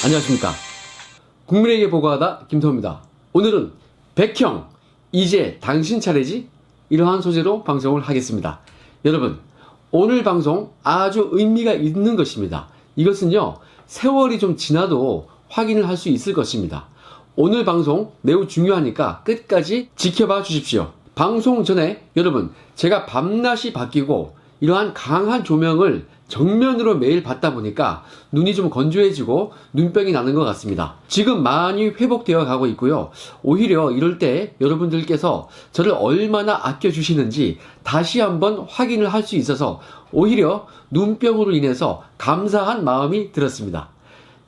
안녕하십니까. 국민에게 보고하다 김태호입니다. 오늘은 백형 이제 당신 차례지? 이러한 소재로 방송을 하겠습니다. 여러분, 오늘 방송 아주 의미가 있는 것입니다. 이것은요, 세월이 좀 지나도 확인을 할 수 있을 것입니다. 오늘 방송 매우 중요하니까 끝까지 지켜봐 주십시오. 방송 전에 여러분, 제가 밤낮이 바뀌고 이러한 강한 조명을 정면으로 매일 받다 보니까 눈이 좀 건조해지고 눈병이 나는 것 같습니다. 지금 많이 회복되어 가고 있고요. 오히려 이럴 때 여러분들께서 저를 얼마나 아껴주시는지 다시 한번 확인을 할 수 있어서 오히려 눈병으로 인해서 감사한 마음이 들었습니다.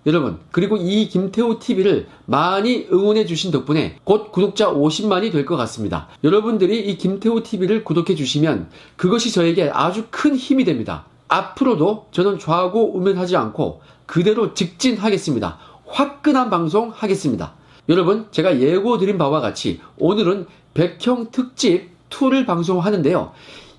여러분, 그리고 이 김태호TV를 많이 응원해 주신 덕분에 곧 구독자 50만이 될 것 같습니다. 여러분들이 이 김태호TV를 구독해 주시면 그것이 저에게 아주 큰 힘이 됩니다. 앞으로도 저는 좌고 우면하지 않고 그대로 직진하겠습니다. 화끈한 방송 하겠습니다. 여러분, 제가 예고드린 바와 같이 오늘은 백형 특집 2를 방송하는데요.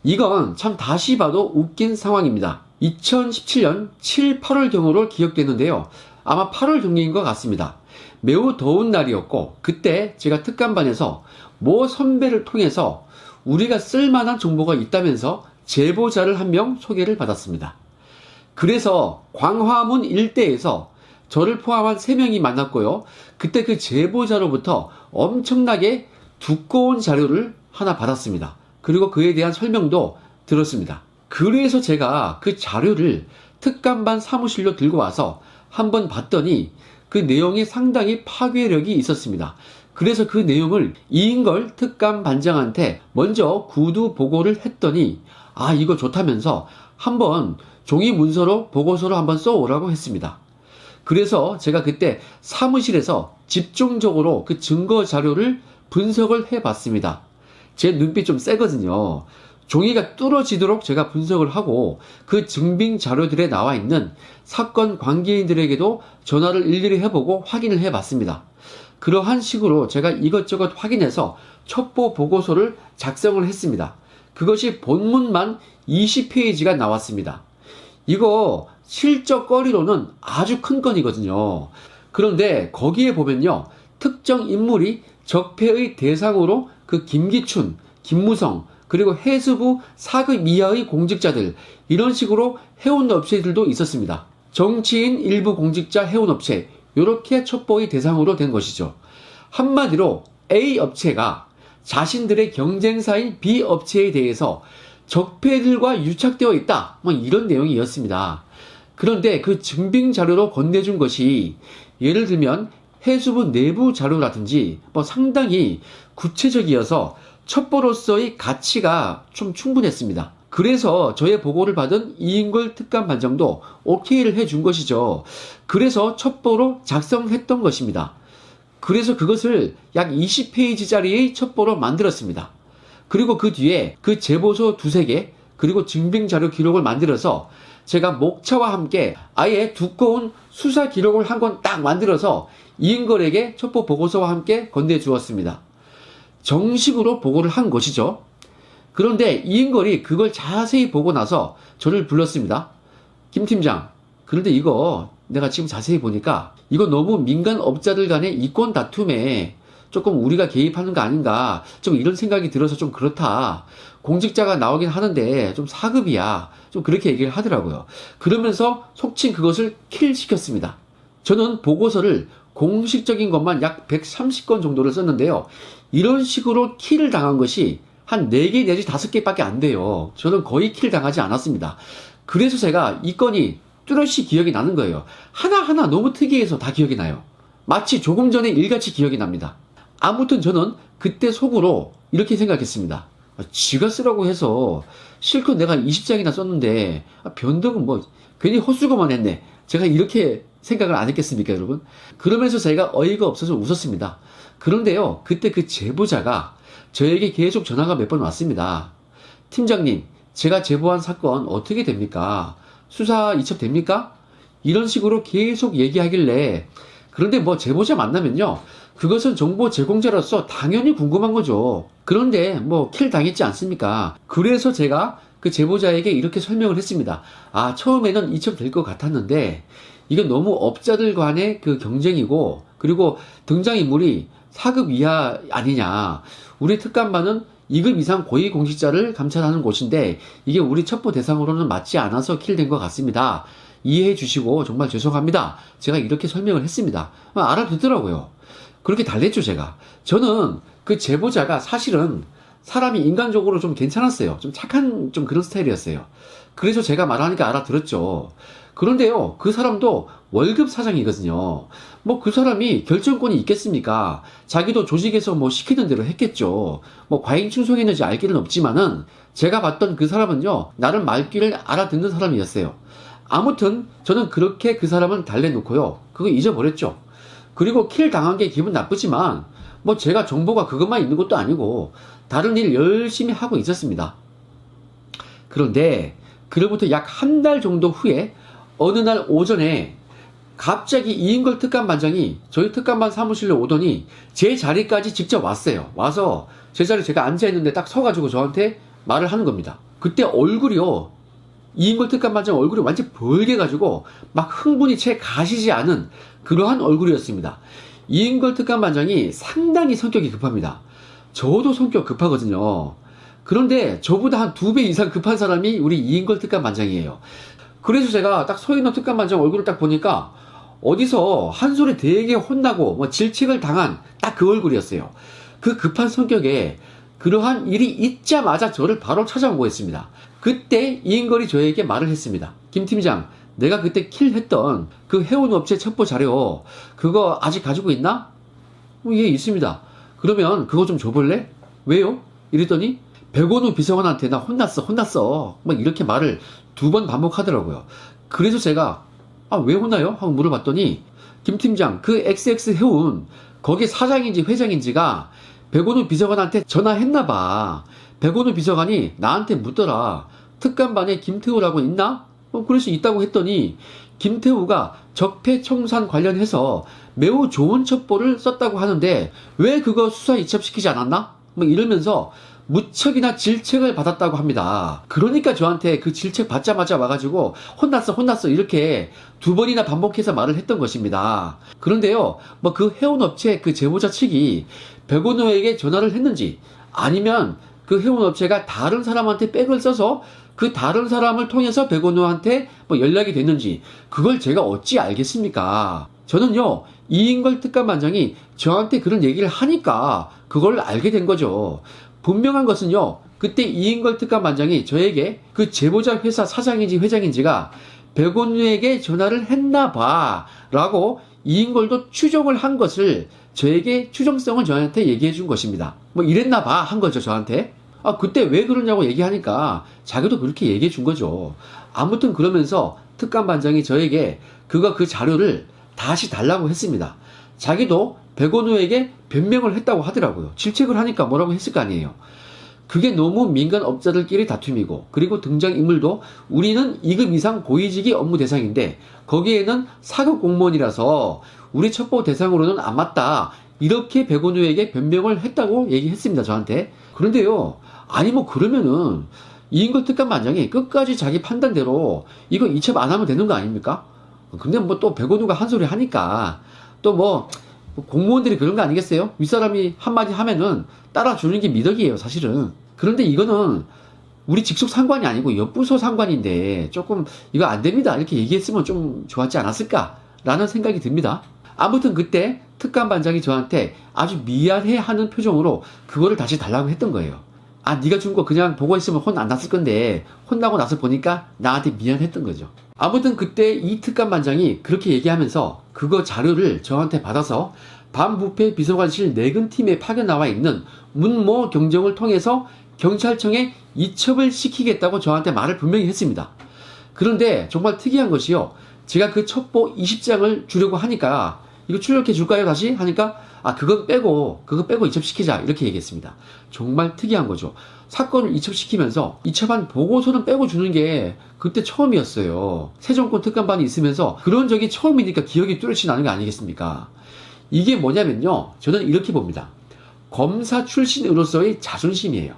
이건 참 다시 봐도 웃긴 상황입니다. 2017년 7, 8월경으로 기억되는데요. 아마 8월경인 것 같습니다. 매우 더운 날이었고 그때 제가 특감반에서 모 선배를 통해서 우리가 쓸만한 정보가 있다면서 제보자를 한 명 소개를 받았습니다. 그래서 광화문 일대에서 저를 포함한 3명이 만났고요. 그때 그 제보자로부터 엄청나게 두꺼운 자료를 하나 받았습니다. 그리고 그에 대한 설명도 들었습니다. 그래서 제가 그 자료를 특감반 사무실로 들고 와서 한번 봤더니 그 내용이 상당히 파괴력이 있었습니다. 그래서 그 내용을 이인걸 특감반장한테 먼저 구두 보고를 했더니 이거 좋다면서 한번 종이 문서로 보고서로 한번 써오라고 했습니다. 그래서 제가 그때 사무실에서 집중적으로 그 증거 자료를 분석을 해봤습니다. 제 눈빛 좀 세거든요. 종이가 뚫어지도록 제가 분석을 하고 그 증빙 자료들에 나와 있는 사건 관계인들에게도 전화를 일일이 해보고 확인을 해봤습니다. 그러한 식으로 제가 이것저것 확인해서 첩보 보고서를 작성을 했습니다. 그것이 본문만 20페이지가 나왔습니다. 이거 실적거리로는 아주 큰 건이거든요. 그런데 거기에 보면요, 특정 인물이 적폐의 대상으로 그 김기춘, 김무성, 그리고 해수부 4급 이하의 공직자들, 이런 식으로 해온 업체들도 있었습니다. 정치인 일부 공직자 해온 업체, 이렇게 첩보의 대상으로 된 것이죠. 한마디로 A 업체가 자신들의 경쟁사인 B 업체에 대해서 적폐들과 유착되어 있다, 이런 내용이었습니다. 그런데 그 증빙 자료로 건네준 것이 예를 들면 해수부 내부 자료라든지 상당히 구체적이어서 첩보로서의 가치가 좀 충분했습니다. 그래서 저의 보고를 받은 이인걸 특감반장도 오케이를 해준 것이죠. 그래서 첩보로 작성했던 것입니다. 그래서 그것을 약 20페이지짜리의 첩보로 만들었습니다. 그리고 그 뒤에 그 제보서 2-3개, 그리고 증빙자료 기록을 만들어서 제가 목차와 함께 아예 두꺼운 수사 기록을 한 권 딱 만들어서 이인걸에게 첩보 보고서와 함께 건네주었습니다. 정식으로 보고를 한 것이죠. 그런데 이인걸이 그걸 자세히 보고 나서 저를 불렀습니다. 김 팀장, 그런데 이거 내가 지금 자세히 보니까 이거 너무 민간업자들 간의 이권 다툼에 조금 우리가 개입하는 거 아닌가, 좀 이런 생각이 들어서 좀 그렇다. 공직자가 나오긴 하는데 좀 4급이야. 좀 그렇게 얘기를 하더라고요. 그러면서 속칭 그것을 킬시켰습니다. 저는 보고서를 공식적인 것만 약 130건 정도를 썼는데요. 이런 식으로 킬을 당한 것이 한 4개 내지 5개밖에 안 돼요. 저는 거의 킬 당하지 않았습니다. 그래서 제가 이 건이 뚜렷이 기억이 나는 거예요. 하나하나 너무 특이해서 다 기억이 나요. 마치 조금 전에 일같이 기억이 납니다. 아무튼 저는 그때 속으로 이렇게 생각했습니다. 지가 쓰라고 해서 실컷 내가 20장이나 썼는데 변덕은 괜히 헛수고만 했네. 제가 이렇게 생각을 안 했겠습니까, 여러분? 그러면서 제가 어이가 없어서 웃었습니다. 그런데요, 그때 그 제보자가 저에게 계속 전화가 몇 번 왔습니다. 팀장님, 제가 제보한 사건 어떻게 됩니까? 수사 이첩됩니까? 이런 식으로 계속 얘기하길래, 그런데 제보자 만나면요, 그것은 정보 제공자로서 당연히 궁금한 거죠. 그런데 킬 당했지 않습니까? 그래서 제가 그 제보자에게 이렇게 설명을 했습니다. 처음에는 이첩될 것 같았는데 이건 너무 업자들 간의 그 경쟁이고, 그리고 등장인물이 4급 이하 아니냐. 우리 특감반은 2급 이상 고위공직자를 감찰하는 곳인데 이게 우리 첩보 대상으로는 맞지 않아서 킬된 것 같습니다. 이해해 주시고 정말 죄송합니다. 제가 이렇게 설명을 했습니다. 알아듣더라고요. 그렇게 달랬죠, 제가. 저는 그 제보자가 사실은 사람이 인간적으로 좀 괜찮았어요. 좀 착한 좀 그런 스타일이었어요. 그래서 제가 말하니까 알아들었죠. 그런데요, 그 사람도 월급 사장이거든요. 뭐 그 사람이 결정권이 있겠습니까? 자기도 조직에서 뭐 시키는 대로 했겠죠. 뭐 과잉 충성했는지 알 길은 없지만은 제가 봤던 그 사람은요, 나름 말귀를 알아듣는 사람이었어요. 아무튼 저는 그렇게 그 사람은 달래놓고요, 그거 잊어버렸죠. 그리고 킬 당한 게 기분 나쁘지만 뭐 제가 정보가 그것만 있는 것도 아니고 다른 일 열심히 하고 있었습니다. 그런데 그로부터 약 한 달 정도 후에 어느 날 오전에 갑자기 이인걸 특감반장이 저희 특감반 사무실로 오더니 제 자리까지 직접 왔어요. 와서 제 자리에 제가 앉아있는데 딱 서가지고 저한테 말을 하는 겁니다. 그때 얼굴이요, 이인걸 특감반장 얼굴이 완전 벌게가지고 막 흥분이 채 가시지 않은 그러한 얼굴이었습니다. 이인걸 특감반장이 상당히 성격이 급합니다. 저도 성격 급하거든요. 그런데 저보다 한 2배 이상 급한 사람이 우리 이인걸 특감반장이에요. 그래서 제가 딱 서 있는 특감반장 얼굴을 딱 보니까 어디서 한 소리 되게 혼나고 뭐 질책을 당한 딱 그 얼굴이었어요. 그 급한 성격에 그러한 일이 있자마자 저를 바로 찾아오고 했습니다. 그때 이인걸이 저에게 말을 했습니다. 김 팀장, 내가 그때 킬했던 그 해운업체 첩보 자료 그거 아직 가지고 있나? 예, 있습니다. 그러면 그거 좀 줘볼래? 왜요? 이랬더니 백원우 비서관한테 나 혼났어 막 이렇게 말을 2번 반복하더라고요. 그래서 제가 왜 혼나요? 하고 물어봤더니 김 팀장, 그 XX 해운 거기 사장인지 회장인지가 백원우 비서관한테 전화했나봐. 백원우 비서관이 나한테 묻더라. 특감반에 김태우라고 있나? 그래서 있다고 했더니 김태우가 적폐청산 관련해서 매우 좋은 첩보를 썼다고 하는데 왜 그거 수사 이첩시키지 않았나? 뭐 이러면서 무척이나 질책을 받았다고 합니다. 그러니까 저한테 그 질책 받자마자 와가지고 혼났어 이렇게 2번이나 반복해서 말을 했던 것입니다. 그런데요, 뭐 그 해운업체 그 제보자 측이 백원호에게 전화를 했는지 아니면 그 해운업체가 다른 사람한테 백을 써서 그 다른 사람을 통해서 백원호한테 뭐 연락이 됐는지 그걸 제가 어찌 알겠습니까? 저는요, 이인걸 특감반장이 저한테 그런 얘기를 하니까 그걸 알게 된 거죠. 분명한 것은요, 그때 이인걸 특감반장이 저에게 그 제보자 회사 사장인지 회장인지가 백원우에게 전화를 했나봐 라고 이인걸도 추정을 한 것을 저에게 추정성을 저한테 얘기해 준 것입니다. 뭐 이랬나봐 한 거죠, 저한테. 그때 왜 그러냐고 얘기하니까 자기도 그렇게 얘기해 준 거죠. 아무튼 그러면서 특감반장이 저에게 그 자료를 다시 달라고 했습니다. 자기도 백원우에게 변명을 했다고 하더라고요. 질책을 하니까 뭐라고 했을 거 아니에요. 그게 너무 민간 업자들끼리 다툼이고, 그리고 등장인물도 우리는 2급 이상 고위직이 업무 대상인데 거기에는 4급 공무원이라서 우리 첩보 대상으로는 안 맞다, 이렇게 백원우에게 변명을 했다고 얘기했습니다, 저한테. 그런데요, 아니 뭐 그러면은 이인걸 특감반장이 끝까지 자기 판단대로 이거 이첩 안 하면 되는 거 아닙니까? 근데 뭐 또 백원우가 한 소리 하니까 또 뭐 공무원들이 그런 거 아니겠어요? 윗사람이 한마디 하면은 따라주는 게 미덕이에요, 사실은. 그런데 이거는 우리 직속 상관이 아니고 옆부서 상관인데 조금 이거 안 됩니다, 이렇게 얘기했으면 좀 좋았지 않았을까라는 생각이 듭니다. 아무튼 그때 특감반장이 저한테 아주 미안해하는 표정으로 그거를 다시 달라고 했던 거예요. 네가 준 거 그냥 보고 있으면 혼 안 났을 건데 혼나고 나서 보니까 나한테 미안했던 거죠. 아무튼 그때 이 특감반장이 그렇게 얘기하면서 그거 자료를 저한테 받아서 반부패 비서관실 내근팀에 파견 나와 있는 문모 경정을 통해서 경찰청에 이첩을 시키겠다고 저한테 말을 분명히 했습니다. 그런데 정말 특이한 것이요, 제가 그 첩보 20장을 주려고 하니까 이거 출력해 줄까요 다시? 하니까 그거 빼고 이첩시키자, 이렇게 얘기했습니다. 정말 특이한 거죠. 사건을 이첩시키면서 이첩한 보고서는 빼고 주는 게 그때 처음이었어요. 새정권 특감반이 있으면서 그런 적이 처음이니까 기억이 뚜렷이 나는 거 아니겠습니까? 이게 뭐냐면요, 저는 이렇게 봅니다. 검사 출신으로서의 자존심이에요.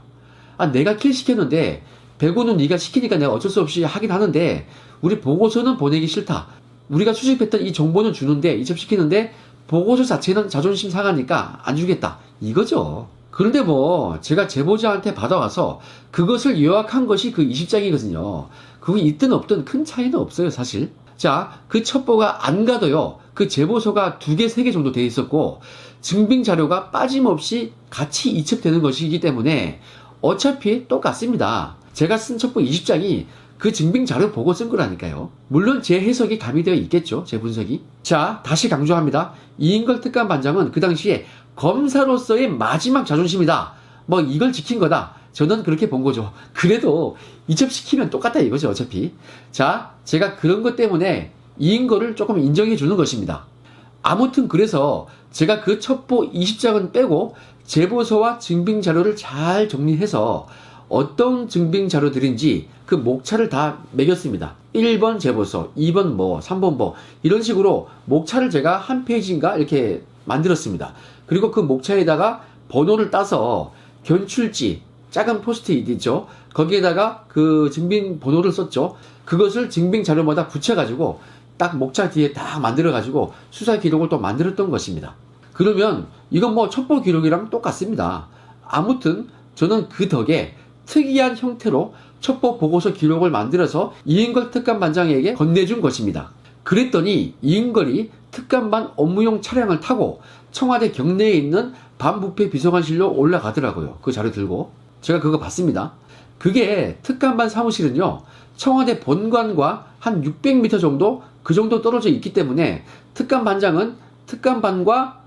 내가 킬 시켰는데 백호는 네가 시키니까 내가 어쩔 수 없이 하긴 하는데 우리 보고서는 보내기 싫다, 우리가 수집했던 이 정보는 주는데, 이첩시키는데 보고서 자체는 자존심 상하니까 안 주겠다 이거죠. 그런데 뭐 제가 제보자한테 받아와서 그것을 요약한 것이 그 20장이거든요. 그거 있든 없든 큰 차이는 없어요 사실. 자, 그 첩보가 안 가도요, 그 제보서가 2개, 3개 정도 돼 있었고 증빙 자료가 빠짐없이 같이 이첩되는 것이기 때문에 어차피 똑같습니다. 제가 쓴 첩보 20장이 그 증빙 자료 보고 쓴 거라니까요. 물론 제 해석이 가미되어 있겠죠, 제 분석이. 자, 다시 강조합니다. 이인걸 특감반장은 그 당시에 검사로서의 마지막 자존심이다, 뭐 이걸 지킨 거다, 저는 그렇게 본 거죠. 그래도 이첩시키면 똑같다 이거죠 어차피. 자, 제가 그런 것 때문에 이인걸을 조금 인정해 주는 것입니다. 아무튼 그래서 제가 그 첩보 20장은 빼고 제보서와 증빙 자료를 잘 정리해서 어떤 증빙 자료들인지 그 목차를 다 매겼습니다. 1번 제보서, 2번 뭐, 3번 뭐, 이런 식으로 목차를 제가 한 페이지인가 이렇게 만들었습니다. 그리고 그 목차에다가 번호를 따서 견출지, 작은 포스트잇 있죠, 거기에다가 그 증빙 번호를 썼죠. 그것을 증빙 자료마다 붙여가지고 딱 목차 뒤에 딱 만들어가지고 수사 기록을 또 만들었던 것입니다. 그러면 이건 뭐 첩보 기록이랑 똑같습니다. 아무튼 저는 그 덕에 특이한 형태로 첩보 보고서 기록을 만들어서 이인걸 특감반장에게 건네준 것입니다. 그랬더니 이인걸이 특감반 업무용 차량을 타고 청와대 경내에 있는 반부패 비서관실로 올라가더라고요. 그 자료 들고. 제가 그거 봤습니다. 그게 특감반 사무실은요, 청와대 본관과 한 600m 정도 그 정도 떨어져 있기 때문에 특감반장은 특감반과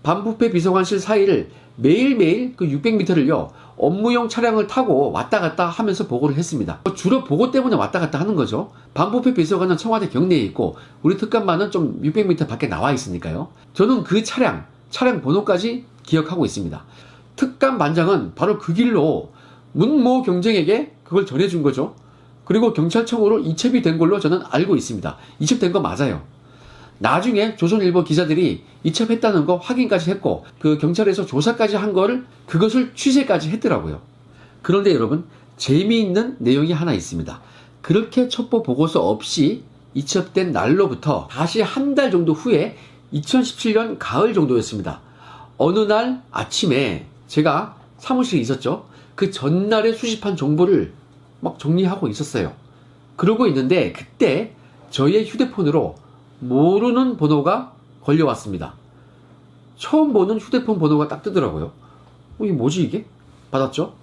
반부패 비서관실 사이를 매일매일 그 600m를요 업무용 차량을 타고 왔다 갔다 하면서 보고를 했습니다. 주로 보고 때문에 왔다 갔다 하는 거죠. 반부패 비서관은 청와대 경내에 있고 우리 특감반은 좀 600m 밖에 나와 있으니까요. 저는 그 차량 번호까지 기억하고 있습니다. 특감반장은 바로 그 길로 문모 경정에게 그걸 전해준 거죠. 그리고 경찰청으로 이첩이 된 걸로 저는 알고 있습니다. 이첩된 거 맞아요. 나중에 조선일보 기자들이 이첩했다는 거 확인까지 했고 그 경찰에서 조사까지 한 거를 그것을 취재까지 했더라고요. 그런데 여러분, 재미있는 내용이 하나 있습니다. 그렇게 첩보 보고서 없이 이첩된 날로부터 다시 한 달 정도 후에 2017년 가을 정도였습니다. 어느 날 아침에 제가 사무실에 있었죠. 그 전날에 수집한 정보를 막 정리하고 있었어요. 그러고 있는데 그때 저희의 휴대폰으로 모르는 번호가 걸려왔습니다. 처음 보는 휴대폰 번호가 딱 뜨더라고요. 이게 뭐지 이게? 받았죠?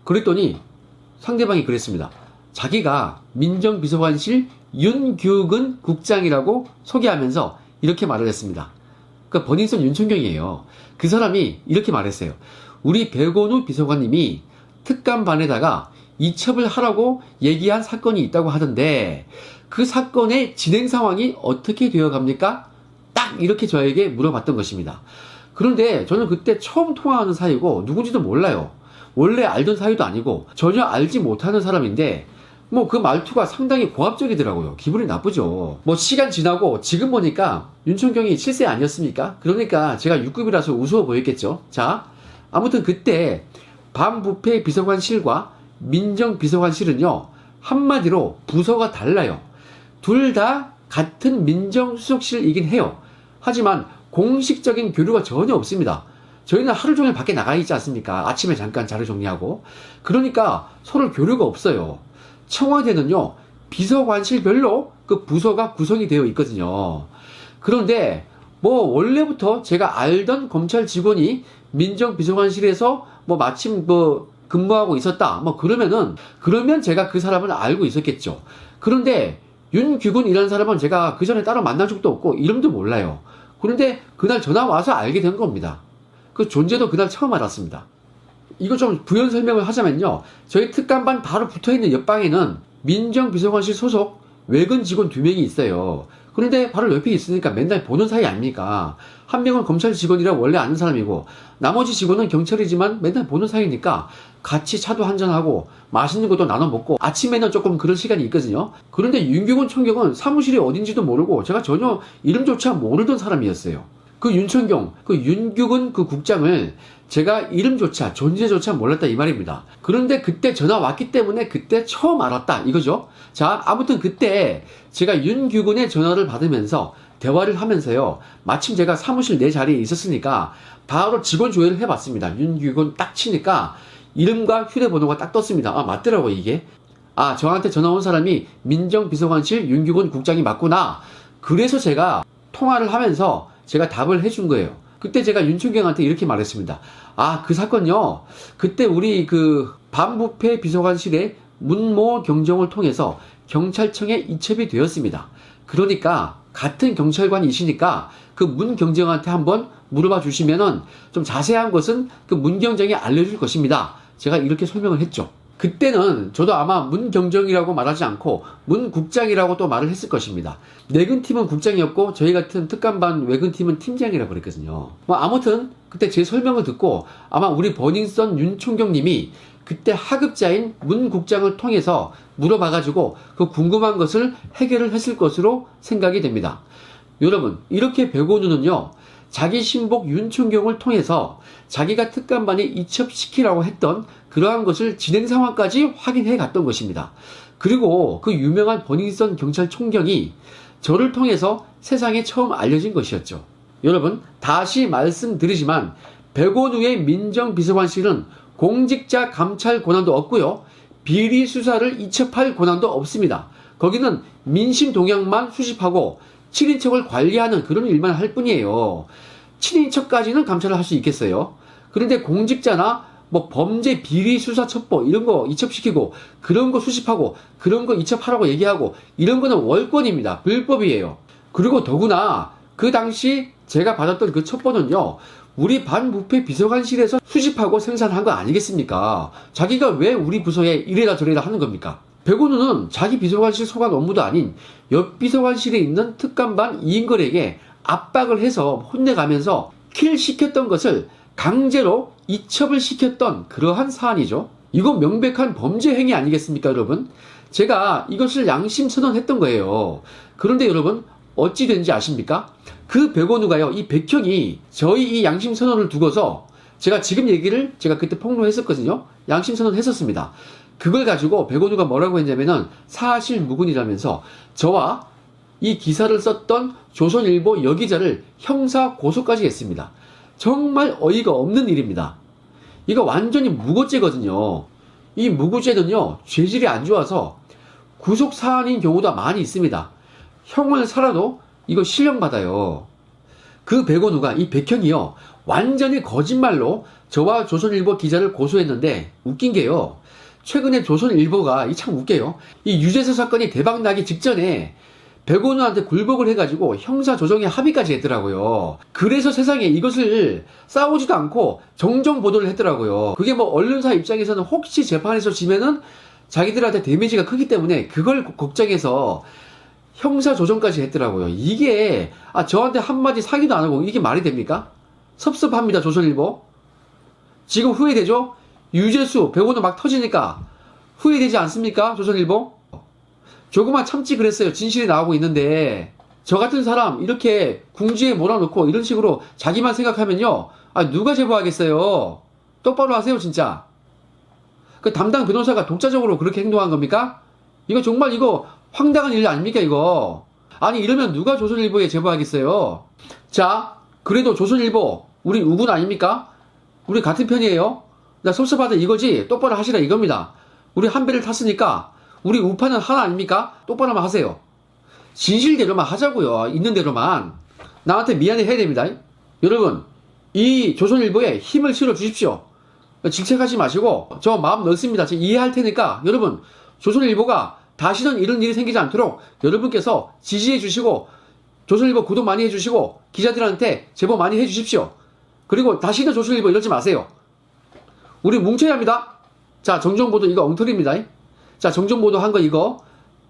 그랬더니 상대방이 그랬습니다. 자기가 민정비서관실 윤규근 국장이라고 소개하면서 이렇게 말을 했습니다. 그러니까 번인선 윤천경이에요. 그 사람이 이렇게 말했어요. 우리 백원우 비서관님이 특감반에다가 이첩을 하라고 얘기한 사건이 있다고 하던데 그 사건의 진행 상황이 어떻게 되어 갑니까? 딱 이렇게 저에게 물어봤던 것입니다. 그런데 저는 그때 처음 통화하는 사이고 누군지도 몰라요. 원래 알던 사이도 아니고 전혀 알지 못하는 사람인데 뭐 그 말투가 상당히 고압적이더라고요. 기분이 나쁘죠. 뭐 시간 지나고 지금 보니까 윤천경이 7세 아니었습니까? 그러니까 제가 6급이라서 우스워 보였겠죠. 자, 아무튼 그때 반부패 비서관실과 민정비서관실은요 한마디로 부서가 달라요. 둘 다 같은 민정수석실이긴 해요. 하지만 공식적인 교류가 전혀 없습니다. 저희는 하루 종일 밖에 나가 있지 않습니까? 아침에 잠깐 자료 정리하고. 그러니까 서로 교류가 없어요. 청와대는요 비서관실별로 그 부서가 구성이 되어 있거든요. 그런데 뭐 원래부터 제가 알던 검찰 직원이 민정비서관실에서 뭐 마침 뭐 근무하고 있었다 뭐 그러면 제가 그 사람을 알고 있었겠죠. 그런데 윤규근이라는 사람은 제가 그 전에 따로 만난 적도 없고 이름도 몰라요. 그런데 그날 전화 와서 알게 된 겁니다. 그 존재도 그날 처음 알았습니다. 이거 좀 부연 설명을 하자면요, 저희 특감반 바로 붙어있는 옆방에는 민정비서관실 소속 외근 직원 2명이 있어요. 그런데 바로 옆에 있으니까 맨날 보는 사이 아닙니까? 한 명은 검찰 직원이라 원래 아는 사람이고 나머지 직원은 경찰이지만 맨날 보는 사이니까 같이 차도 한잔하고 맛있는 것도 나눠 먹고 아침에는 조금 그런 시간이 있거든요. 그런데 윤규근 총경은 사무실이 어딘지도 모르고 제가 전혀 이름조차 모르던 사람이었어요. 그 윤천경, 그 윤규근 그 국장을 제가 이름조차 존재조차 몰랐다 이 말입니다. 그런데 그때 전화 왔기 때문에 그때 처음 알았다 이거죠. 자, 아무튼 그때 제가 윤규근의 전화를 받으면서 대화를 하면서요, 마침 제가 사무실 내 자리에 있었으니까 바로 직원 조회를 해봤습니다. 윤규근 딱 치니까 이름과 휴대번호가 딱 떴습니다. 아, 맞더라고 이게. 아, 저한테 전화 온 사람이 민정비서관실 윤규근 국장이 맞구나. 그래서 제가 통화를 하면서 제가 답을 해준 거예요. 그때 제가 윤춘경한테 이렇게 말했습니다. 아, 그 사건요, 그때 우리 그 반부패 비서관실의 문모 경정을 통해서 경찰청에 이첩이 되었습니다. 그러니까 같은 경찰관이시니까 그 문 경정한테 한번 물어봐 주시면은 좀 자세한 것은 그 문 경정이 알려줄 것입니다. 제가 이렇게 설명을 했죠. 그때는 저도 아마 문 경정이라고 말하지 않고 문 국장이라고 또 말을 했을 것입니다. 내근팀은 국장이었고 저희 같은 특감반 외근팀은 팀장이라고 그랬거든요. 뭐 아무튼 그때 제 설명을 듣고 아마 우리 버닝썬 윤 총경님이 그때 하급자인 문 국장을 통해서 물어봐가지고 그 궁금한 것을 해결을 했을 것으로 생각이 됩니다. 여러분, 이렇게 백원우는요, 자기 신복 윤총경을 통해서 자기가 특감반에 이첩시키라고 했던 그러한 것을 진행 상황까지 확인해 갔던 것입니다. 그리고 그 유명한 버닝썬 경찰총경이 저를 통해서 세상에 처음 알려진 것이었죠. 여러분, 다시 말씀드리지만 백원우의 민정비서관실은 공직자 감찰 권한도 없고요, 비리 수사를 이첩할 권한도 없습니다. 거기는 민심 동향만 수집하고 친인척을 관리하는 그런 일만 할 뿐이에요. 친인척까지는 감찰을 할 수 있겠어요. 그런데 공직자나 뭐 범죄 비리 수사 첩보 이런 거 이첩시키고 그런 거 수집하고 그런 거 이첩하라고 얘기하고 이런 거는 월권입니다. 불법이에요. 그리고 더구나 그 당시 제가 받았던 그 첩보는요, 우리 반부패 비서관실에서 수집하고 생산한 거 아니겠습니까? 자기가 왜 우리 부서에 이래라 저래라 하는 겁니까? 백운우는 자기 비서관실 소관 업무도 아닌 옆 비서관실에 있는 특감반 이인걸에게 압박을 해서 혼내가면서 킬 시켰던 것을 강제로 이첩을 시켰던 그러한 사안이죠. 이거 명백한 범죄 행위 아니겠습니까, 여러분? 제가 이것을 양심 선언했던 거예요. 그런데 여러분, 어찌 된지 아십니까? 그 백원우가요, 이 백형이 저희 이 양심 선언을 두고서 제가 지금 얘기를 제가 그때 폭로했었거든요. 양심 선언을 했었습니다. 그걸 가지고 백원우가 뭐라고 했냐면은 사실무근이라면서 저와 이 기사를 썼던 조선일보 여기자를 형사 고소까지 했습니다. 정말 어이가 없는 일입니다. 이거 완전히 무고죄거든요. 이 무고죄는요, 죄질이 안 좋아서 구속 사안인 경우도 많이 있습니다. 형을 살아도 이거 실형받아요. 그 백원우가 이 백형이요, 완전히 거짓말로 저와 조선일보 기자를 고소했는데 웃긴 게요, 최근에 조선일보가 이 참 웃겨요. 이 유재석 사건이 대박나기 직전에 백원우한테 굴복을 해가지고 형사 조정에 합의까지 했더라고요. 그래서 세상에 이것을 싸우지도 않고 정정 보도를 했더라고요. 그게 뭐 언론사 입장에서는 혹시 재판에서 지면은 자기들한테 데미지가 크기 때문에 그걸 걱정해서 형사 조정까지 했더라고요. 이게 저한테 한마디 사기도 안 하고 이게 말이 됩니까? 섭섭합니다, 조선일보. 지금 후회되죠? 유재수, 백원우 막 터지니까 후회되지 않습니까, 조선일보? 조금만 참지 그랬어요. 진실이 나오고 있는데 저 같은 사람 이렇게 궁지에 몰아넣고 이런 식으로 자기만 생각하면요, 누가 제보하겠어요. 똑바로 하세요 진짜. 그 담당 변호사가 독자적으로 그렇게 행동한 겁니까? 이거 정말 이거 황당한 일 아닙니까 이거. 아니 이러면 누가 조선일보에 제보하겠어요. 자, 그래도 조선일보 우리 우군 아닙니까? 우리 같은 편이에요. 나 섭섭하다 이거지. 똑바로 하시라 이겁니다. 우리 한 배를 탔으니까 우리 우파는 하나 아닙니까? 똑바로만 하세요. 진실대로만 하자고요. 있는 대로만. 나한테 미안해 해야 됩니다. 여러분, 이 조선일보에 힘을 실어 주십시오. 직책하지 마시고 저 마음 넓습니다. 제가 이해할 테니까 여러분, 조선일보가 다시는 이런 일이 생기지 않도록 여러분께서 지지해 주시고 조선일보 구독 많이 해주시고 기자들한테 제보 많이 해주십시오. 그리고 다시는 조선일보 이러지 마세요. 우리 뭉쳐야 합니다. 자, 정정보도 이거 엉터리입니다. 자, 정정보도 한 거 이거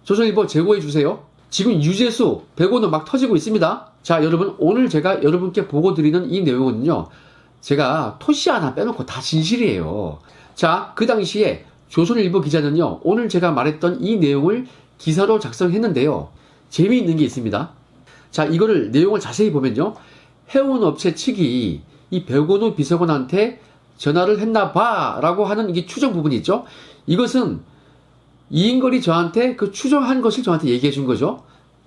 조선일보 제보해 주세요. 지금 유재수, 백원우 막 터지고 있습니다. 자, 여러분, 오늘 제가 여러분께 보고 드리는 이 내용은요, 제가 토시 하나 빼놓고 다 진실이에요. 자, 그 당시에 조선일보 기자는요, 오늘 제가 말했던 이 내용을 기사로 작성했는데요, 재미있는 게 있습니다. 자, 이거를 내용을 자세히 보면요, 해운업체 측이 이 백원우 비서관한테 전화를 했나 봐 라고 하는 이게 추정 부분이 있죠. 이것은 이인걸이 저한테 그 추정한 것을 저한테 얘기해 준 거죠.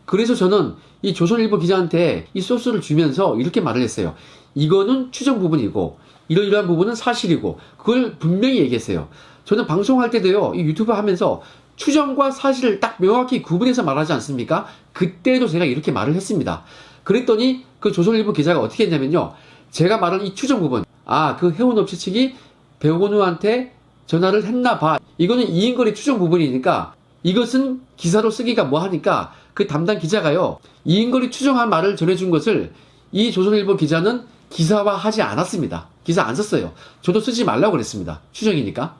그래서 저는 이 조선일보 기자한테 이 소스를 주면서 이렇게 말을 했어요. 이거는 추정 부분이고 이러이러한 부분은 사실이고 그걸 분명히 얘기했어요. 저는 방송할 때도요, 이 유튜브 하면서 추정과 사실을 딱 명확히 구분해서 말하지 않습니까? 그때도 제가 이렇게 말을 했습니다. 그랬더니 그 조선일보 기자가 어떻게 했냐면요, 제가 말한 이 추정 부분, 그 해운업체 측이 백원우한테 전화를 했나 봐, 이거는 이인걸의 추정 부분이니까 이것은 기사로 쓰기가 뭐하니까 그 담당 기자가요, 이인걸이 추정한 말을 전해준 것을 이 조선일보 기자는 기사화하지 않았습니다. 기사 안 썼어요. 저도 쓰지 말라고 그랬습니다. 추정이니까.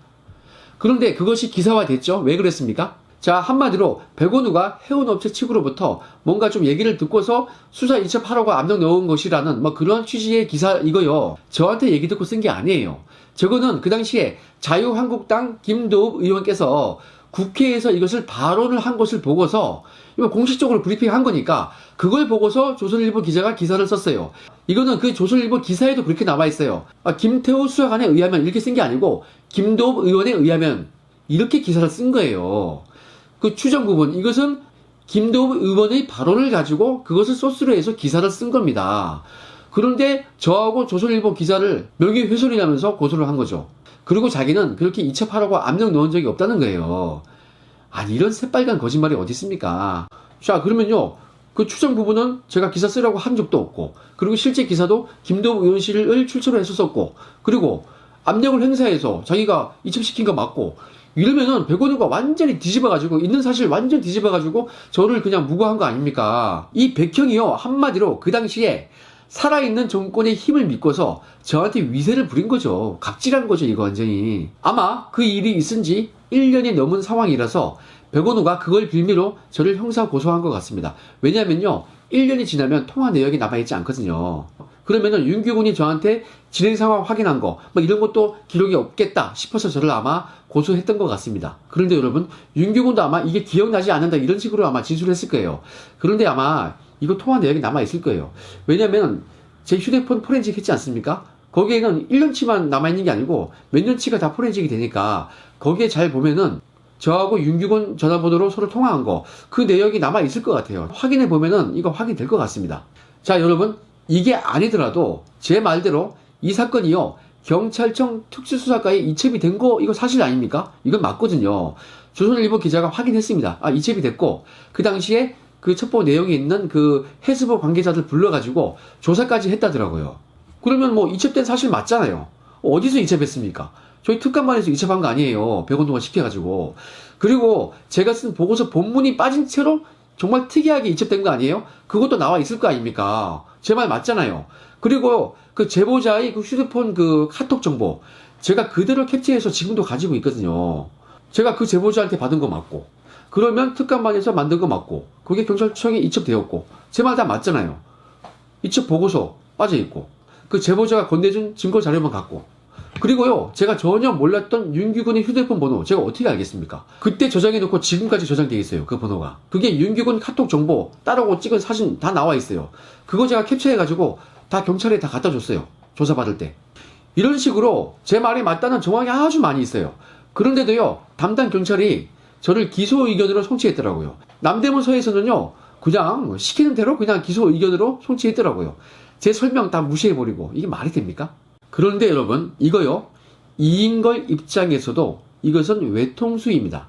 그런데 그것이 기사화됐죠. 왜 그랬습니까? 자, 한마디로 백원우가 해운업체 측으로부터 뭔가 좀 얘기를 듣고서 수사 이첩하라고 압력 넣은 것이라는 뭐 그런 취지의 기사이고요. 저한테 얘기 듣고 쓴 게 아니에요. 저거는 그 당시에 자유한국당 김도읍 의원께서 국회에서 이것을 발언을 한 것을 보고서 공식적으로 브리핑한 거니까 그걸 보고서 조선일보 기자가 기사를 썼어요. 이거는 그 조선일보 기사에도 그렇게 나와 있어요. 김태우 수사관에 의하면 이렇게 쓴 게 아니고 김도읍 의원에 의하면 이렇게 기사를 쓴 거예요. 그 추정 부분, 이것은 김도읍 의원의 발언을 가지고 그것을 소스로 해서 기사를 쓴 겁니다. 그런데 저하고 조선일보 기자를 명예훼손이라면서 고소를 한 거죠. 그리고 자기는 그렇게 이첩하라고 압력 넣은 적이 없다는 거예요. 아니, 이런 새빨간 거짓말이 어디 있습니까? 자, 그러면요, 그 추정 부분은 제가 기사 쓰라고 한 적도 없고, 그리고 실제 기사도 김도읍 의원실을 출처로 해서 썼고, 그리고 압력을 행사해서 자기가 이첩시킨 거 맞고, 이러면은 백원우가 완전히 뒤집어가지고, 있는 사실 완전 뒤집어가지고 저를 그냥 무고한 거 아닙니까? 이 백형이요, 한마디로 그 당시에 살아있는 정권의 힘을 믿고서 저한테 위세를 부린 거죠. 갑질한 거죠, 이거 완전히. 아마 그 일이 있은 지 1년이 넘은 상황이라서 백원우가 그걸 빌미로 저를 형사 고소한 것 같습니다. 왜냐면요, 1년이 지나면 통화 내역이 남아있지 않거든요. 그러면은 윤규군이 저한테 진행 상황 확인한 거, 뭐 이런 것도 기록이 없겠다 싶어서 저를 아마 고소했던 것 같습니다. 그런데 여러분, 윤규군도 아마 이게 기억나지 않는다 이런 식으로 아마 진술했을 거예요. 그런데 아마 이거 통화 내역이 남아있을 거예요. 왜냐면 제 휴대폰 포렌식 했지 않습니까? 거기에는 1년치만 남아있는 게 아니고 몇 년치가 다 포렌식이 되니까 거기에 잘 보면은 저하고 윤규군 전화번호로 서로 통화한 거, 그 내역이 남아있을 것 같아요. 확인해 보면은 이거 확인될 것 같습니다. 자, 여러분, 이게 아니더라도 제 말대로 이 사건이요, 경찰청 특수수사과에 이첩이 된 거 이거 사실 아닙니까? 이건 맞거든요. 조선일보 기자가 확인했습니다. 이첩이 됐고 그 당시에 그 첩보 내용이 있는 그 해수부 관계자들 불러가지고 조사까지 했다더라고요. 그러면 뭐 이첩된 사실 맞잖아요. 어디서 이첩했습니까? 저희 특감반에서 이첩한 거 아니에요. 백원동안 시켜가지고. 그리고 제가 쓴 보고서 본문이 빠진 채로 정말 특이하게 이첩된 거 아니에요? 그것도 나와 있을 거 아닙니까? 제 말 맞잖아요. 그리고 그 제보자의 그 휴대폰 그 카톡 정보 제가 그대로 캡처해서 지금도 가지고 있거든요. 제가 그 제보자한테 받은 거 맞고, 그러면 특감반에서 만든 거 맞고, 그게 경찰청에 이첩되었고, 제 말 다 맞잖아요. 이첩 보고서 빠져있고, 그 제보자가 건네준 증거 자료만 갖고, 그리고요, 제가 전혀 몰랐던 윤규군의 휴대폰 번호 제가 어떻게 알겠습니까? 그때 저장해놓고 지금까지 저장되어 있어요. 그 번호가. 그게 윤규군 카톡 정보 따라고 찍은 사진 다 나와 있어요. 그거 제가 캡처해가지고 다 경찰에 다 갖다 줬어요. 조사받을 때. 이런 식으로 제 말이 맞다는 정황이 아주 많이 있어요. 그런데도요, 담당 경찰이 저를 기소 의견으로 송치했더라고요. 남대문 서에서는요, 그냥 시키는 대로 그냥 기소 의견으로 송치했더라고요. 제 설명 다 무시해버리고, 이게 말이 됩니까? 그런데 여러분, 이거요, 이인걸 입장에서도 이것은 외통수입니다.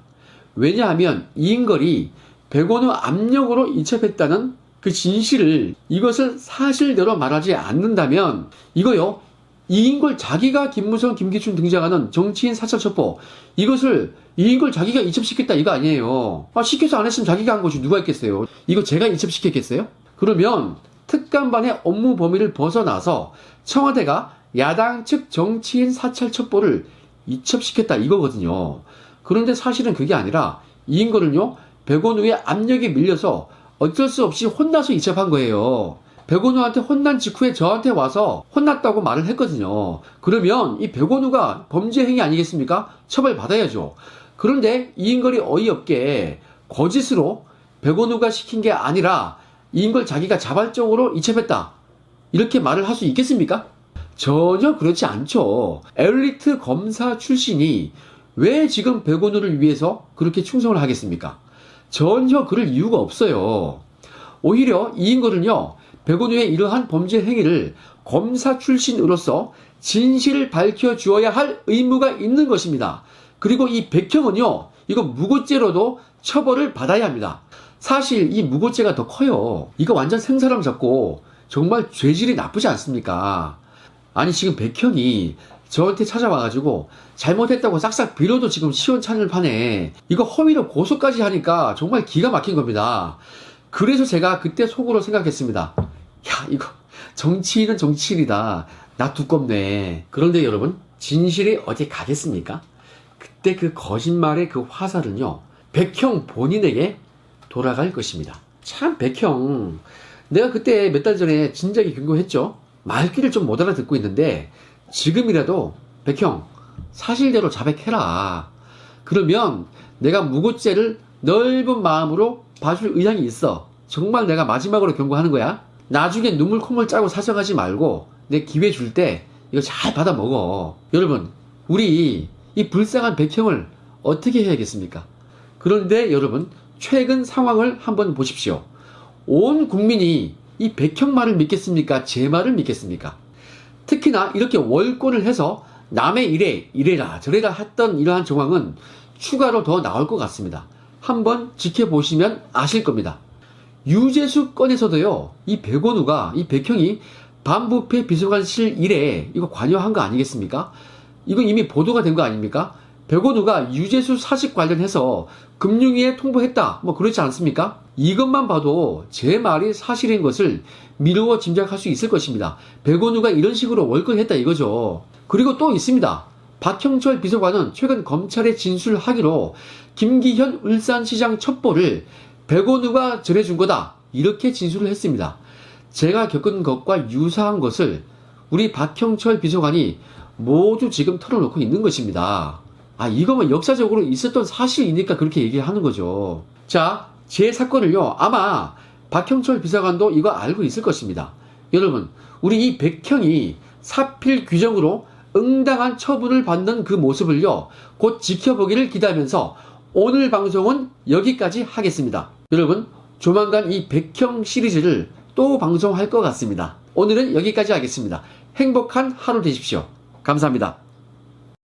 왜냐하면 이인걸이 백원우 압력으로 이첩했다는 그 진실을, 이것을 사실대로 말하지 않는다면 이거요, 이인걸 자기가 김무성, 김기춘 등장하는 정치인 사찰 첩보, 이것을 이인걸 자기가 이첩시켰다 이거 아니에요. 시켜서 안 했으면 자기가 한 것이 누가 했겠어요? 이거 제가 이첩시켰겠어요? 그러면 특감반의 업무 범위를 벗어나서 청와대가 야당 측 정치인 사찰 첩보를 이첩시켰다 이거거든요. 그런데 사실은 그게 아니라 이인걸은요, 백원우의 압력에 밀려서 어쩔 수 없이 혼나서 이첩한 거예요. 백원우한테 혼난 직후에 저한테 와서 혼났다고 말을 했거든요. 그러면 이 백원우가 범죄 행위 아니겠습니까? 처벌받아야죠. 그런데 이인걸이 어이없게 거짓으로 백원우가 시킨 게 아니라 이인걸 자기가 자발적으로 이첩했다, 이렇게 말을 할 수 있겠습니까? 전혀 그렇지 않죠. 엘리트 검사 출신이 왜 지금 백원우를 위해서 그렇게 충성을 하겠습니까? 전혀 그럴 이유가 없어요. 오히려 이인걸은요, 백원우의 이러한 범죄 행위를 검사 출신으로서 진실을 밝혀주어야 할 의무가 있는 것입니다. 그리고 이 백형은요, 이거 무고죄로도 처벌을 받아야 합니다. 사실 이 무고죄가 더 커요. 이거 완전 생사람 잡고 정말 죄질이 나쁘지 않습니까? 아니 지금 백형이 저한테 찾아와가지고 잘못했다고 싹싹 빌어도 지금 시원찮을 판에 이거 허위로 고소까지 하니까 정말 기가 막힌 겁니다. 그래서 제가 그때 속으로 생각했습니다. 야, 이거 정치인은 정치인이다. 나 두껍네. 그런데 여러분, 진실이 어디 가겠습니까? 그때 그 거짓말의 그 화살은요, 백형 본인에게 돌아갈 것입니다. 참 백형, 내가 그때 몇 달 전에 진작에 경고했죠. 말귀를 좀 못 알아듣고 있는데 지금이라도 백형 사실대로 자백해라. 그러면 내가 무고죄를 넓은 마음으로 봐줄 의향이 있어. 정말 내가 마지막으로 경고하는 거야. 나중에 눈물 콧물 짜고 사정하지 말고 내 기회 줄 때 이거 잘 받아 먹어. 여러분, 우리 이 불쌍한 백형을 어떻게 해야겠습니까? 그런데 여러분, 최근 상황을 한번 보십시오. 온 국민이 이 백형 말을 믿겠습니까? 제 말을 믿겠습니까? 특히나 이렇게 월권을 해서 남의 일에 이래라 저래라 했던 이러한 정황은 추가로 더 나올 것 같습니다. 한번 지켜보시면 아실 겁니다. 유재수 건에서도요, 이 백원우가, 이 백형이 반부패 비서관실 일에 이거 관여한 거 아니겠습니까? 이거 이미 보도가 된 거 아닙니까? 백원우가 유재수 사직 관련해서 금융위에 통보했다, 뭐 그렇지 않습니까? 이것만 봐도 제 말이 사실인 것을 미루어 짐작할 수 있을 것입니다. 백원우가 이런 식으로 월권했다 이거죠. 그리고 또 있습니다. 박형철 비서관은 최근 검찰에 진술하기로 김기현 울산시장 첩보를 백원우가 전해준 거다, 이렇게 진술을 했습니다. 제가 겪은 것과 유사한 것을 우리 박형철 비서관이 모두 지금 털어놓고 있는 것입니다. 아, 이거면 역사적으로 있었던 사실이니까 그렇게 얘기하는 거죠. 자, 제 사건을요, 아마 박형철 비서관도 이거 알고 있을 것입니다. 여러분, 우리 이 백형이 사필 규정으로 응당한 처분을 받는 그 모습을요, 곧 지켜보기를 기대하면서 오늘 방송은 여기까지 하겠습니다. 여러분, 조만간 이 백형 시리즈를 또 방송할 것 같습니다. 오늘은 여기까지 하겠습니다. 행복한 하루 되십시오. 감사합니다.